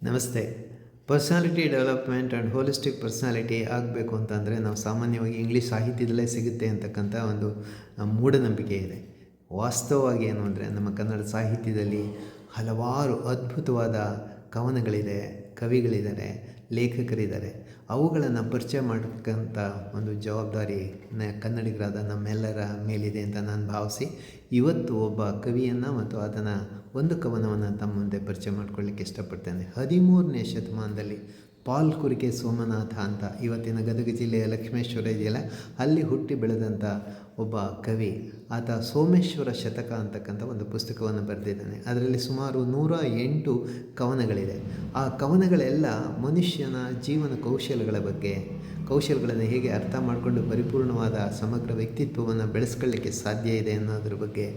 ನಮಸ್ತೆ. Personality development and holistic personality ಆಗಬೇಕು ಅಂತಂದರೆ ನಾವು ಸಾಮಾನ್ಯವಾಗಿ ಇಂಗ್ಲೀಷ್ ಸಾಹಿತ್ಯದಲ್ಲೇ ಸಿಗುತ್ತೆ ಅಂತಕ್ಕಂಥ ಒಂದು ಮೂಢನಂಬಿಕೆ ಇದೆ. ವಾಸ್ತವವಾಗಿ ಏನು ಅಂದರೆ ನಮ್ಮ ಕನ್ನಡ ಸಾಹಿತ್ಯದಲ್ಲಿ ಹಲವಾರು ಅದ್ಭುತವಾದ ಕವನಗಳಿದೆ, ಕವಿಗಳಿದ್ದಾರೆ, ಲೇಖಕರಿದ್ದಾರೆ. ಅವುಗಳನ್ನು ಪರಿಚಯ ಮಾಡತಕ್ಕಂಥ ಒಂದು ಜವಾಬ್ದಾರಿ ಕನ್ನಡಿಗರಾದ ನಮ್ಮೆಲ್ಲರ ಮೇಲಿದೆ ಅಂತ ನಾನು ಭಾವಿಸಿ ಇವತ್ತು ಒಬ್ಬ ಕವಿಯನ್ನು ಮತ್ತು ಅದನ್ನು ಒಂದು ಕವನವನ್ನು ತಮ್ಮ ಮುಂದೆ ಪರಿಚಯ ಮಾಡಿಕೊಳ್ಳಿಕ್ಕೆ ಇಷ್ಟಪಡ್ತೇನೆ. 13ನೇ ಶತಮಾನದಲ್ಲಿ ಪಾಲ್ ಕುರಿಕೆ ಸೋಮನಾಥ ಅಂತ ಇವತ್ತಿನ ಗದಗ ಜಿಲ್ಲೆಯ ಲಕ್ಷ್ಮೇಶ್ವರ ಇದೆಯಲ್ಲ, ಅಲ್ಲಿ ಹುಟ್ಟಿ ಬೆಳೆದಂಥ ಒಬ್ಬ ಕವಿ. ಆತ ಸೋಮೇಶ್ವರ ಶತಕ ಅಂತಕ್ಕಂಥ ಒಂದು ಪುಸ್ತಕವನ್ನು ಬರೆದಿದ್ದಾನೆ. ಅದರಲ್ಲಿ ಸುಮಾರು 108 ಕವನಗಳಿದೆ. ಆ ಕವನಗಳೆಲ್ಲ ಮನುಷ್ಯನ ಜೀವನ ಕೌಶಲ್ಯಗಳನ್ನು ಹೇಗೆ ಅರ್ಥ ಮಾಡಿಕೊಂಡು ಪರಿಪೂರ್ಣವಾದ ಸಮಗ್ರ ವ್ಯಕ್ತಿತ್ವವನ್ನು ಬೆಳೆಸ್ಕೊಳ್ಳಿಕ್ಕೆ ಸಾಧ್ಯ ಇದೆ ಅನ್ನೋದ್ರ ಬಗ್ಗೆ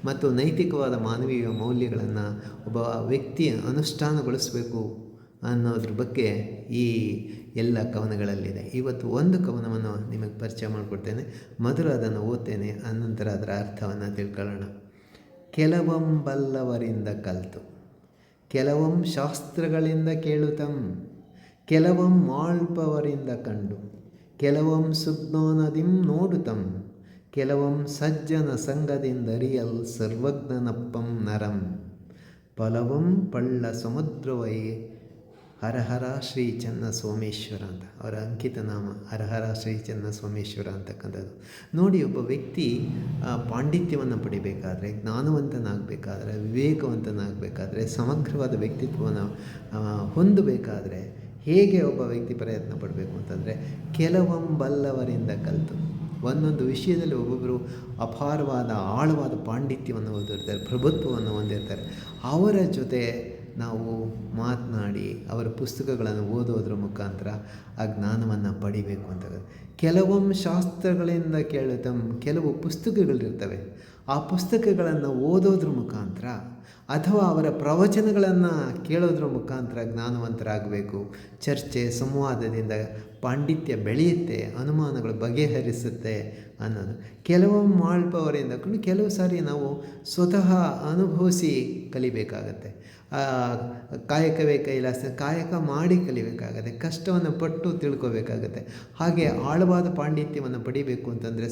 ಮತ್ತು ನೈತಿಕವಾದ ಮಾನವೀಯ ಮೌಲ್ಯಗಳನ್ನು ಒಬ್ಬ ವ್ಯಕ್ತಿ ಅನುಷ್ಠಾನಗೊಳಿಸಬೇಕು ಅನ್ನೋದ್ರ ಬಗ್ಗೆ ಈ ಎಲ್ಲ ಕವನಗಳಲ್ಲಿದೆ. ಇವತ್ತು ಒಂದು ಕವನವನ್ನು ನಿಮಗೆ ಪರಿಚಯ ಮಾಡಿಕೊಡ್ತೇನೆ. ಮೊದಲು ಅದನ್ನು ಓದ್ತೇನೆ, ಅನಂತರ ಅದರ ಅರ್ಥವನ್ನು ತಿಳ್ಕೊಳ್ಳೋಣ. ಕೆಲವಂ ಬಲ್ಲವರಿಂದ ಕಲಿತು, ಕೆಲವಂ ಶಾಸ್ತ್ರಗಳಿಂದ ಕೇಳುತ್ತಂ, ಕೆಲವಂ ಮಾಳ್ಪವರಿಂದ ಕಂಡು, ಕೆಲವಂ ಸುಜ್ಞಾನದಿಂ ನೋಡುತ್ತಂ, ಕೆಲವಂ ಸಜ್ಜನ ಸಂಗದಿಂದರಿಯಲ್ ಸರ್ವಜ್ಞನಪ್ಪಂ ನರಂ, ಫಲವಂ ಪಳ್ಳ ಸಮುದ್ರವೈ ಹರಹರ ಶ್ರೀ ಚನ್ನ ಸೋಮೇಶ್ವರ ಅಂತ ಅವರ ಅಂಕಿತ ನಾಮ. ಹರಹರ ಶ್ರೀ ಚನ್ನ ಸೋಮೇಶ್ವರ ಅಂತಕ್ಕಂಥದ್ದು ನೋಡಿ. ಒಬ್ಬ ವ್ಯಕ್ತಿ ಪಾಂಡಿತ್ಯವನ್ನು ಪಡಿಬೇಕಾದ್ರೆ, ಜ್ಞಾನವಂತನಾಗಬೇಕಾದ್ರೆ, ವಿವೇಕವಂತನಾಗಬೇಕಾದ್ರೆ, ಸಮಗ್ರವಾದ ವ್ಯಕ್ತಿತ್ವವನ್ನು ಹೊಂದಬೇಕಾದ್ರೆ ಹೇಗೆ ಒಬ್ಬ ವ್ಯಕ್ತಿ ಪ್ರಯತ್ನ ಪಡಬೇಕು ಅಂತಂದರೆ, ಕೆಲವಂ ಬಲ್ಲವರಿಂದ ಕಲಿತು. ಒಂದೊಂದು ವಿಷಯದಲ್ಲಿ ಒಬ್ಬೊಬ್ಬರು ಅಪಾರವಾದ ಆಳವಾದ ಪಾಂಡಿತ್ಯವನ್ನು ಹೊಂದಿರ್ತಾರೆ, ಪ್ರಭುತ್ವವನ್ನು ಹೊಂದಿರ್ತಾರೆ. ಅವರ ಜೊತೆ ನಾವು ಮಾತನಾಡಿ ಅವರ ಪುಸ್ತಕಗಳನ್ನು ಓದೋದ್ರ ಮುಖಾಂತರ ಆ ಜ್ಞಾನವನ್ನು ಪಡಿಬೇಕು ಅಂತ. ಕೆಲವೊಂ ಶಾಸ್ತ್ರಗಳಿಂದ ಕೇಳುತ್ತಂ, ಕೆಲವು ಪುಸ್ತಕಗಳಿರ್ತವೆ. ಆ ಪುಸ್ತಕಗಳನ್ನು ಓದೋದ್ರ ಮುಖಾಂತರ ಅಥವಾ ಅವರ ಪ್ರವಚನಗಳನ್ನು ಕೇಳೋದ್ರ ಮುಖಾಂತರ ಜ್ಞಾನವಂತರಾಗಬೇಕು. ಚರ್ಚೆ ಸಂವಾದದಿಂದ ಪಾಂಡಿತ್ಯ ಬೆಳೆಯುತ್ತೆ, ಅನುಮಾನಗಳು ಬಗೆಹರಿಸುತ್ತೆ ಅನ್ನೋದು. ಕೆಲವು ಮಾಳ್ಪವರಿಂದ ಕೆಲವು ಸಾರಿ ನಾವು ಸ್ವತಃ ಅನುಭವಿಸಿ ಕಲಿಬೇಕಾಗತ್ತೆ. ಕಾಯಕವೇ ಕೈಲಾಸ, ಕಾಯಕ ಮಾಡಿ ಕಲಿಬೇಕಾಗತ್ತೆ, ಕಷ್ಟವನ್ನು ಪಟ್ಟು ತಿಳ್ಕೋಬೇಕಾಗತ್ತೆ. ಹಾಗೆ ಆಳವಾದ ಪಾಂಡಿತ್ಯವನ್ನು ಪಡಿಬೇಕು ಅಂತಂದರೆ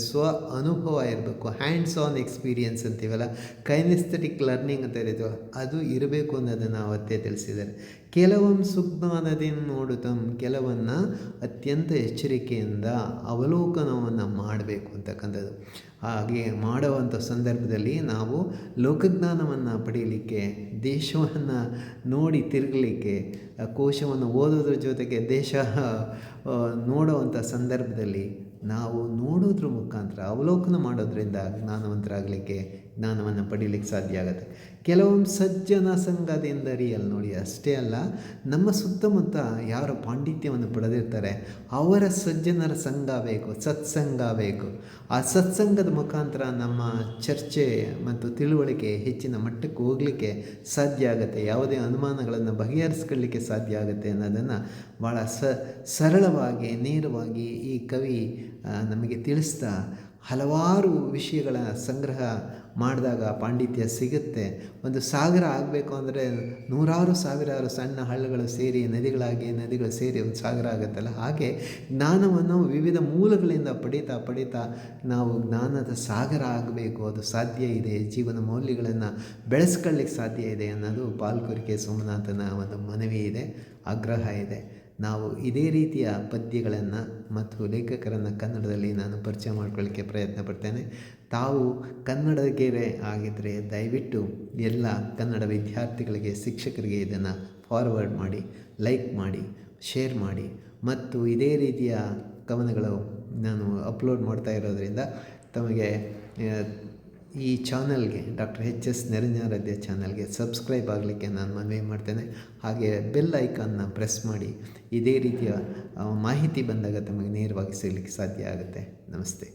ಅನುಭವ ಇರಬೇಕು. ಹ್ಯಾಂಡ್ಸ್ ಆನ್ ಎಕ್ಸ್ಪೀರಿಯನ್ಸ್ ಅಂತೀವಲ್ಲ, ಕೈನೆಸ್ಥೆಟಿಕ್ ಲರ್ನಿಂಗ್ ಅಂತ ಇರೋದು, ಅದು ಇರಬೇಕು ಅನ್ನೋದನ್ನು ಅವತ್ತೇ ತಿಳಿಸಿದ್ದಾರೆ. ಕೆಲವೊಂದು ಸುಜ್ಞಾನದಿಂದ ನೋಡುತ್ತಂ, ಕೆಲವನ್ನು ಅತ್ಯಂತ ಎಚ್ಚರಿಕೆಯಿಂದ ಅವಲೋಕನವನ್ನು ಮಾಡಬೇಕು ಅಂತಕ್ಕಂಥದ್ದು. ಹಾಗೆ ಮಾಡುವಂಥ ಸಂದರ್ಭದಲ್ಲಿ ನಾವು ಲೋಕಜ್ಞಾನವನ್ನು ಪಡೀಲಿಕ್ಕೆ, ದೇಶವನ್ನು ನೋಡಿ ತಿರುಗಲಿಕ್ಕೆ, ಕೋಶವನ್ನು ಓದೋದ್ರ ಜೊತೆಗೆ ದೇಶ ನೋಡುವಂಥ ಸಂದರ್ಭದಲ್ಲಿ ನಾವು ನೋಡೋದ್ರ ಮುಖಾಂತರ, ಅವಲೋಕನ ಮಾಡೋದ್ರಿಂದ ಜ್ಞಾನವಂತರಾಗಲಿಕ್ಕೆ, ಜ್ಞಾನವನ್ನು ಪಡೀಲಿಕ್ಕೆ ಸಾಧ್ಯ ಆಗುತ್ತೆ. ಕೆಲವೊಂದು ಸಜ್ಜನ ಸಂಘದಿಂದ ರಿಯಲ್ ನೋಡಿ. ಅಷ್ಟೇ ಅಲ್ಲ, ನಮ್ಮ ಸುತ್ತಮುತ್ತ ಯಾರು ಪಾಂಡಿತ್ಯವನ್ನು ಪಡೆದಿರ್ತಾರೆ ಅವರ ಸಜ್ಜನರ ಸಂಘ ಬೇಕು, ಸತ್ಸಂಗ ಬೇಕು. ಆ ಸತ್ಸಂಗದ ಮುಖಾಂತರ ನಮ್ಮ ಚರ್ಚೆ ಮತ್ತು ತಿಳುವಳಿಕೆ ಹೆಚ್ಚಿನ ಮಟ್ಟಕ್ಕೆ ಹೋಗಲಿಕ್ಕೆ ಸಾಧ್ಯ ಆಗುತ್ತೆ. ಯಾವುದೇ ಅನುಮಾನಗಳನ್ನು ಬಗೆಹರಿಸ್ಕೊಳ್ಳಿಕ್ಕೆ ಸಾಧ್ಯ ಆಗುತ್ತೆ ಅನ್ನೋದನ್ನು ಭಾಳ ಸರಳವಾಗಿ, ನೇರವಾಗಿ ಈ ಕವಿ ನಮಗೆ ತಿಳಿಸ್ತಾ, ಹಲವಾರು ವಿಷಯಗಳ ಸಂಗ್ರಹ ಮಾಡಿದಾಗ ಪಾಂಡಿತ್ಯ ಸಿಗುತ್ತೆ. ಒಂದು ಸಾಗರ ಆಗಬೇಕು ಅಂದರೆ ಸಾವಿರಾರು ಸಣ್ಣ ಹಳ್ಳಗಳು ಸೇರಿ ನದಿಗಳು ಸೇರಿ ಒಂದು ಸಾಗರ ಆಗುತ್ತಲ್ಲ, ಹಾಗೆ ಜ್ಞಾನವನ್ನು ವಿವಿಧ ಮೂಲಗಳಿಂದ ಪಡೀತಾ ನಾವು ಜ್ಞಾನದ ಸಾಗರ ಆಗಬೇಕು. ಅದು ಸಾಧ್ಯ ಇದೆ. ಜೀವನ ಮೌಲ್ಯಗಳನ್ನು ಬೆಳೆಸ್ಕೊಳ್ಳಿಕ್ಕೆ ಸಾಧ್ಯ ಇದೆ ಅನ್ನೋದು ಪಾಲ್ ಕುರಿಕೆ ಸೋಮನಾಥನ ಒಂದು ಮನವಿ ಇದೆ, ಆಗ್ರಹ ಇದೆ. ನಾವು ಇದೇ ರೀತಿಯ ಪದ್ಯಗಳನ್ನು ಮತ್ತು ಲೇಖಕರನ್ನು ಕನ್ನಡದಲ್ಲಿ ನಾನು ಪರಿಚಯ ಮಾಡ್ಕೊಳ್ಳಿಕ್ಕೆ ಪ್ರಯತ್ನ ಪಡ್ತೇನೆ. ತಾವು ಕನ್ನಡಗೆರೆ ಆಗಿದ್ದರೆ ದಯವಿಟ್ಟು ಎಲ್ಲ ಕನ್ನಡ ವಿದ್ಯಾರ್ಥಿಗಳಿಗೆ, ಶಿಕ್ಷಕರಿಗೆ ಇದನ್ನು ಫಾರ್ವರ್ಡ್ ಮಾಡಿ, ಲೈಕ್ ಮಾಡಿ, ಶೇರ್ ಮಾಡಿ. ಮತ್ತು ಇದೇ ರೀತಿಯ ಕವನಗಳು ನಾನು ಅಪ್ಲೋಡ್ ಮಾಡ್ತಾ ಇರೋದರಿಂದ ತಮಗೆ ಈ ಚಾನಲ್ಗೆ, ಡಾಕ್ಟರ್ HS ನಿರಂಜನಾರಾಧ್ಯ ಚಾನಲ್ಗೆ ಸಬ್ಸ್ಕ್ರೈಬ್ ಆಗಲಿಕ್ಕೆ ನಾನು ಮನವಿ ಮಾಡ್ತೇನೆ. ಹಾಗೆ ಬೆಲ್ ಐಕಾನ್ನ ಪ್ರೆಸ್ ಮಾಡಿ. ಇದೇ ರೀತಿಯ ಮಾಹಿತಿ ಬಂದಾಗ ತಮಗೆ ನೇರವಾಗಿ ಸಿಗಲಿಕ್ಕೆ ಸಾಧ್ಯ ಆಗುತ್ತೆ. ನಮಸ್ತೆ.